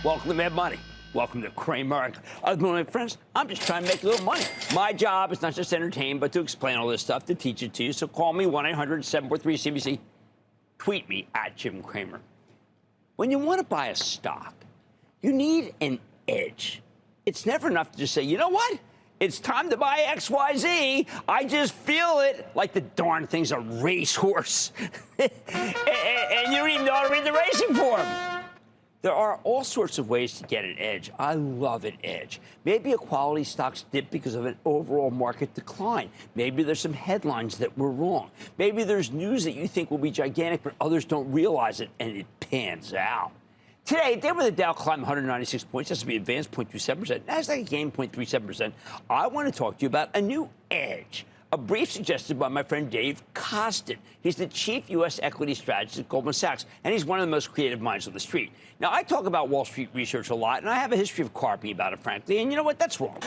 Welcome to Mad Money. Welcome to Cramer. My friends, I'm just trying to make a little money. My job is not just to entertain, but to explain all this stuff, to teach it to you. So call me 1-800-743-CNBC. Tweet me at Jim Cramer. When you want to buy a stock, you need an edge. It's never enough to just say, you know what? It's time to buy XYZ. I just feel it. Like the darn thing's a racehorse. and you don't even know how to read the racing form. There are all sorts of ways to get an edge. I love an edge. Maybe a quality stock's dip because of an overall market decline. Maybe there's some headlines that were wrong. Maybe there's news that you think will be gigantic, but others don't realize it, and it pans out. Today, day where the Dow climbed 196 points, S&P advanced 0.27%, Nasdaq gained 0.37%. I want to talk to you about a new edge. A brief suggested by my friend Dave Kostin. He's the chief U.S. equity strategist at Goldman Sachs, and he's one of the most creative minds on the street. Now, I talk about Wall Street research a lot, and I have a history of carping about it, frankly, and you know what? That's wrong.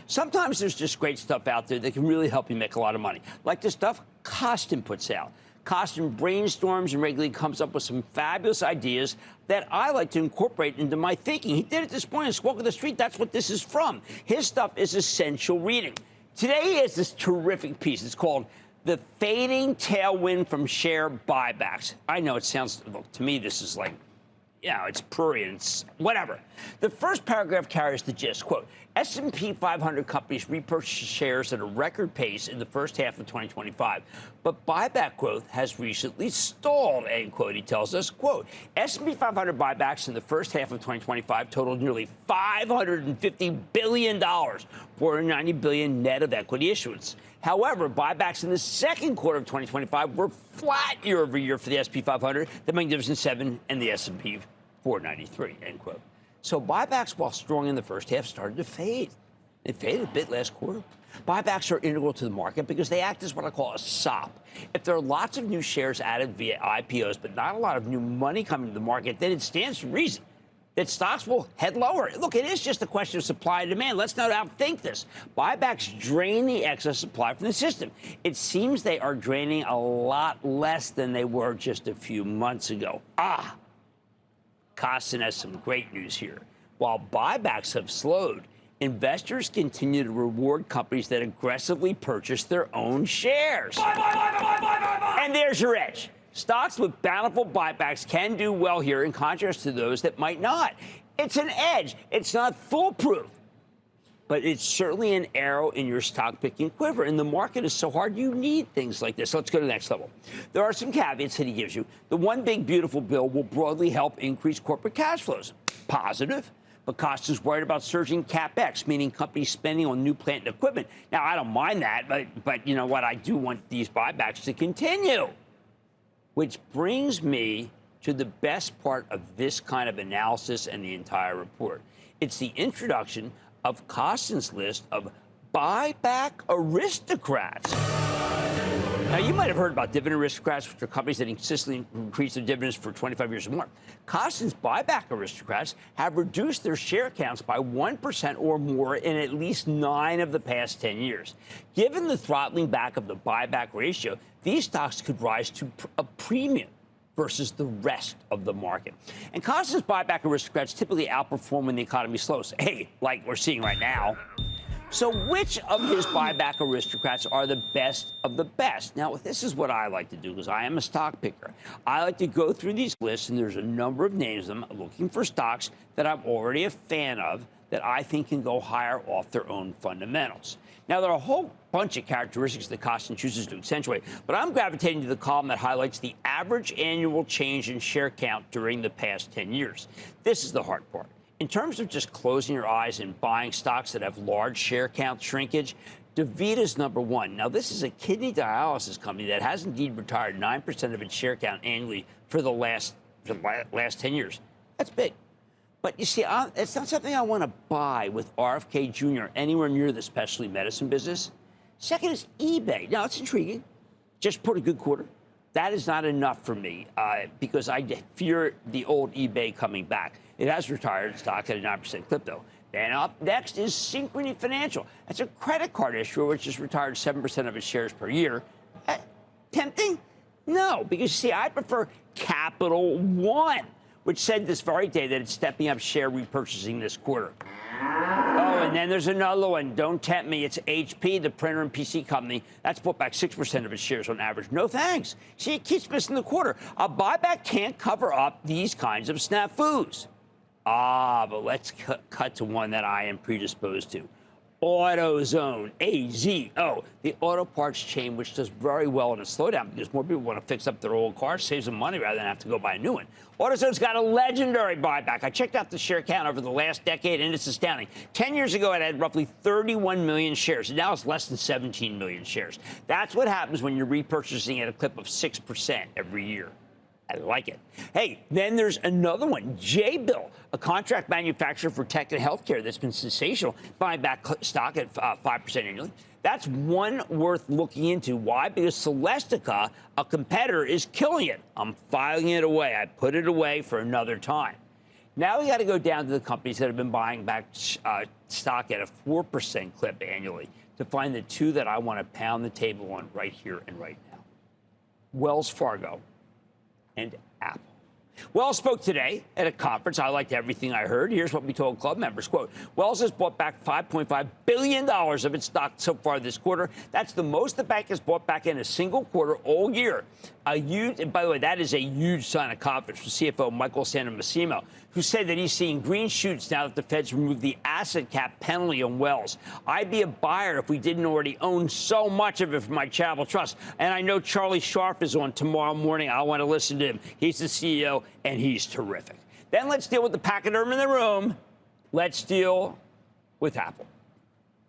Sometimes there's just great stuff out there that can really help you make a lot of money, like the stuff Kostin puts out. Kostin brainstorms and regularly comes up with some fabulous ideas that I like to incorporate into my thinking. He did it this morning in Squawk of the Street. That's what this is from. His stuff is essential reading. Today he has this terrific piece. It's called The Fading Tailwind from Share Buybacks. I know it sounds, look, to me, this is like, you know, it's prurient, it's whatever. The first paragraph carries the gist, quote, S&P 500 companies repurchased shares at a record pace in the first half of 2025, but buyback growth has recently stalled, end quote, he tells us, quote, S&P 500 buybacks in the first half of 2025 totaled nearly $550 billion, $490 billion net of equity issuance. However, buybacks in the second quarter of 2025 were flat year over year for the S&P 500, the Magnificent 7, and the S&P 493, end quote. So buybacks, while strong in the first half, started to fade. It faded a bit last quarter. Buybacks are integral to the market because they act as what I call a sop. If there are lots of new shares added via IPOs, but not a lot of new money coming to the market, then it stands to reason that stocks will head lower. Look, it is just a question of supply and demand. Let's not outthink this. Buybacks drain the excess supply from the system. It seems they are draining a lot less than they were just a few months ago. Kostin has some great news here. While buybacks have slowed, investors continue to reward companies that aggressively purchase their own shares. And there's your edge. Stocks with bountiful buybacks can do well here in contrast to those that might not. It's an edge. It's not foolproof, but it's certainly an arrow in your stock picking quiver. And the market is so hard, you need things like this. So let's go to the next level. There are some caveats that he gives you. The one big beautiful bill will broadly help increase corporate cash flows. Positive. But Kostin's worried about surging CapEx, meaning companies spending on new plant and equipment. Now, I don't mind that, but you know what? I do want these buybacks to continue. Which brings me to the best part of this kind of analysis and the entire report. It's the introduction of Kostin's list of buyback aristocrats. Now, you might have heard about dividend aristocrats, which are companies that consistently increase their dividends for 25 years or more. Kostin's buyback aristocrats have reduced their share counts by 1% or more in at least 9 of the past 10 years. Given the throttling back of the buyback ratio, these stocks could rise to a premium versus the rest of the market. And Kostin's buyback aristocrats typically outperform when the economy slows. Hey, like we're seeing right now. So which of his buyback aristocrats are the best of the best? Now, this is what I like to do because I am a stock picker. I like to go through these lists, and there's a number of names of them, looking for stocks that I'm already a fan of that I think can go higher off their own fundamentals. Now, there are a whole bunch of characteristics that Kostin chooses to accentuate, but I'm gravitating to the column that highlights the average annual change in share count during the past 10 years. This is the hard part. In terms of just closing your eyes and buying stocks that have large share count shrinkage, DaVita's number one. Now, this is a kidney dialysis company that has indeed retired 9% of its share count annually for the last 10 years. That's big. But you see, it's not something I want to buy with RFK Jr. anywhere near the specialty medicine business. Second is eBay. Now, it's intriguing. Just put a good quarter. That is not enough for me because I fear the old eBay coming back. It has retired stock at a 9% clip, though. Then up next is Synchrony Financial. That's a credit card issuer which has retired 7% of its shares per year. Tempting? No, because, see, I prefer Capital One, which said this very day that it's stepping up share repurchasing this quarter. Oh, and then there's another one. Don't tempt me. It's HP, the printer and PC company. That's bought back 6% of its shares on average. No thanks. See, it keeps missing the quarter. A buyback can't cover up these kinds of snafus. But let's cut to one that I am predisposed to. AutoZone, AZO, the auto parts chain, which does very well in a slowdown because more people want to fix up their old cars, save some money rather than have to go buy a new one. AutoZone's got a legendary buyback. I checked out the share count over the last decade, and it's astounding. 10 years ago, it had roughly 31 million shares, and now it's less than 17 million shares. That's what happens when you're repurchasing at a clip of 6% every year. I like it. Hey, then there's another one, Jabil, a contract manufacturer for tech and healthcare that's been sensational, buying back stock at 5% annually. That's one worth looking into. Why? Because Celestica, a competitor, is killing it. I'm filing it away. I put it away for another time. Now we got to go down to the companies that have been buying back stock at a 4% clip annually to find the two that I want to pound the table on right here and right now. Wells Fargo and Apple. Wells spoke today at a conference. I liked everything I heard. Here's what we told club members. Quote, Wells has bought back $5.5 billion of its stock so far this quarter. That's the most the bank has bought back in a single quarter all year. And by the way, that is a huge sign of confidence from CFO Michael Santomassimo, who said that he's seeing green shoots now that the Fed's removed the asset cap penalty on Wells. I'd be a buyer if we didn't already own so much of it for my charitable trust. And I know Charlie Scharf is on tomorrow morning. I want to listen to him. He's the CEO, and he's terrific. Then let's deal with the pachyderm in the room. Let's deal with Apple.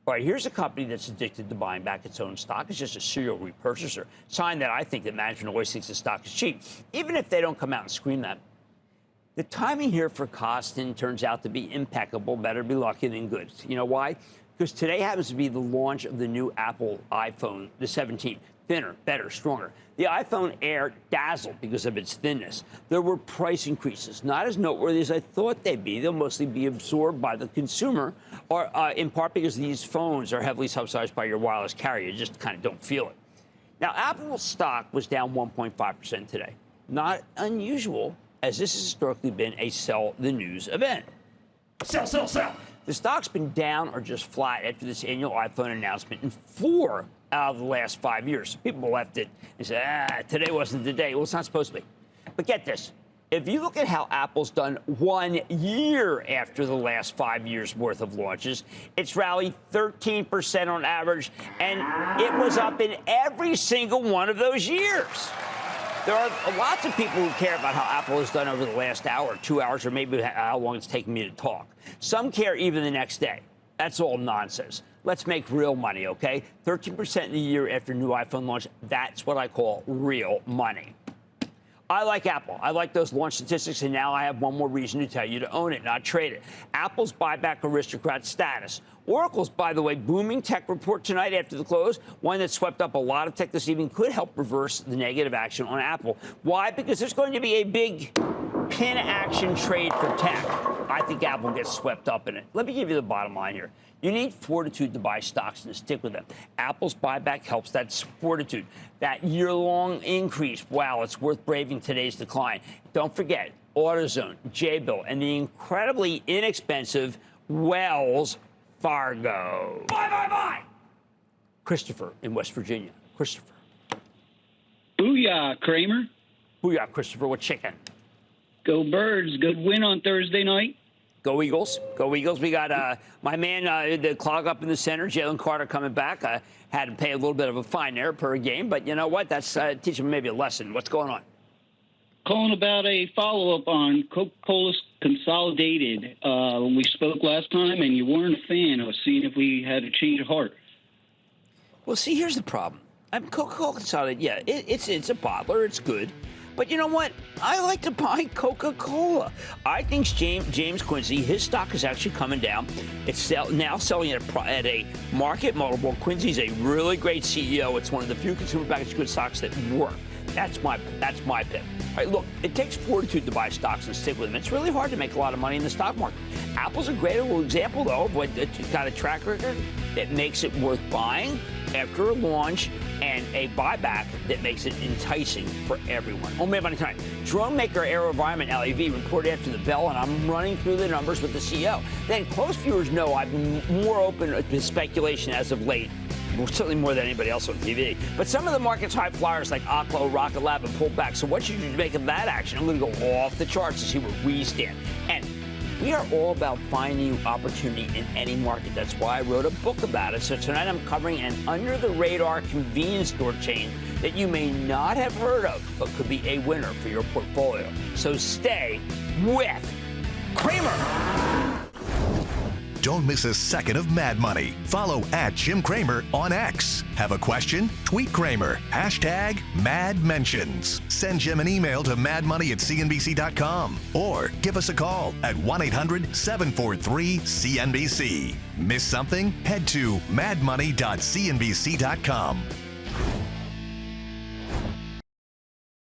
All right, here's a company that's addicted to buying back its own stock. It's just a serial repurchaser. Sign that I think that management always thinks the stock is cheap, even if they don't come out and scream that. The timing here for Costin turns out to be impeccable. Better be lucky than good. You know why? Because today happens to be the launch of the new Apple iPhone, the 17. Thinner, better, stronger. The iPhone Air dazzled because of its thinness. There were price increases, not as noteworthy as I thought they'd be. They'll mostly be absorbed by the consumer, or in part because these phones are heavily subsidized by your wireless carrier. You just kind of don't feel it. Now, Apple's stock was down 1.5% today. Not unusual, as this has historically been a sell the news event. Sell, sell, sell. The stock's been down or just flat after this annual iPhone announcement in 4 out of the last 5 years. People left it and said, today wasn't the day. Well, it's not supposed to be. But get this. If you look at how Apple's done 1 year after the last 5 years worth of launches, it's rallied 13% on average, and it was up in every single one of those years. There are lots of people who care about how Apple has done over the last hour, 2 hours, or maybe how long it's taken me to talk. Some care even the next day. That's all nonsense. Let's make real money, okay? 13% in a year after new iPhone launch. That's what I call real money. I like Apple. I like those launch statistics, and now I have one more reason to tell you to own it, not trade it. Apple's buyback aristocrat status. Oracle's, by the way, booming tech report tonight after the close, one that swept up a lot of tech this evening, could help reverse the negative action on Apple. Why? Because there's going to be a big pin action trade for tech. I think Apple gets swept up in it. Let me give you the bottom line here. You need fortitude to buy stocks and to stick with them. Apple's buyback helps that fortitude. That year-long increase, wow, it's worth braving today's decline. Don't forget, AutoZone, Jabil, and the incredibly inexpensive Wells Fargo. Buy, buy, buy! Christopher in West Virginia. Christopher. Booyah, Cramer. Booyah, Christopher. What chicken? Go Birds. Good win on Thursday night. Go Eagles. Go Eagles. We got my man, the clog up in the center, Jalen Carter, coming back. Had to pay a little bit of a fine there per game, but you know what? That's teaching him maybe a lesson. What's going on? Calling about a follow-up on Coca-Cola Consolidated. When we spoke last time, and you weren't a fan, I was seeing if we had a change of heart. Well, see, here's the problem. Coca-Cola Consolidated, yeah, it's a bottler. It's good. But you know what? I like to buy Coca-Cola. I think James Quincy, his stock is actually coming down. It's now selling at a market multiple. Quincy's a really great CEO. It's one of the few consumer packaged goods stocks that work. That's my pick. All right, look, it takes fortitude to buy stocks and stick with them. It's really hard to make a lot of money in the stock market. Apple's a great example, though, of what it's got a track record that makes it worth buying after a launch and a buyback that makes it enticing for everyone. Oh, man, money tonight. Drone maker AeroVironment LAV reported after the bell, and I'm running through the numbers with the CEO. Then close viewers know I've been more open to speculation as of late. Well, certainly more than anybody else on TV. But some of the market's high flyers like Oklo, Rocket Lab, and pulled back. So what should you make of that action? I'm going to go off the charts to see where we stand. And we are all about finding you opportunity in any market. That's why I wrote a book about it. So tonight I'm covering an under-the-radar convenience store chain that you may not have heard of, but could be a winner for your portfolio. So stay with Cramer. Don't miss a second of Mad Money. Follow @Jim Cramer on X. Have a question? Tweet Cramer. #MadMentions. Send Jim an email to madmoney@cnbc.com or give us a call at 1-800-743-CNBC. Miss something? Head to madmoney.cnbc.com.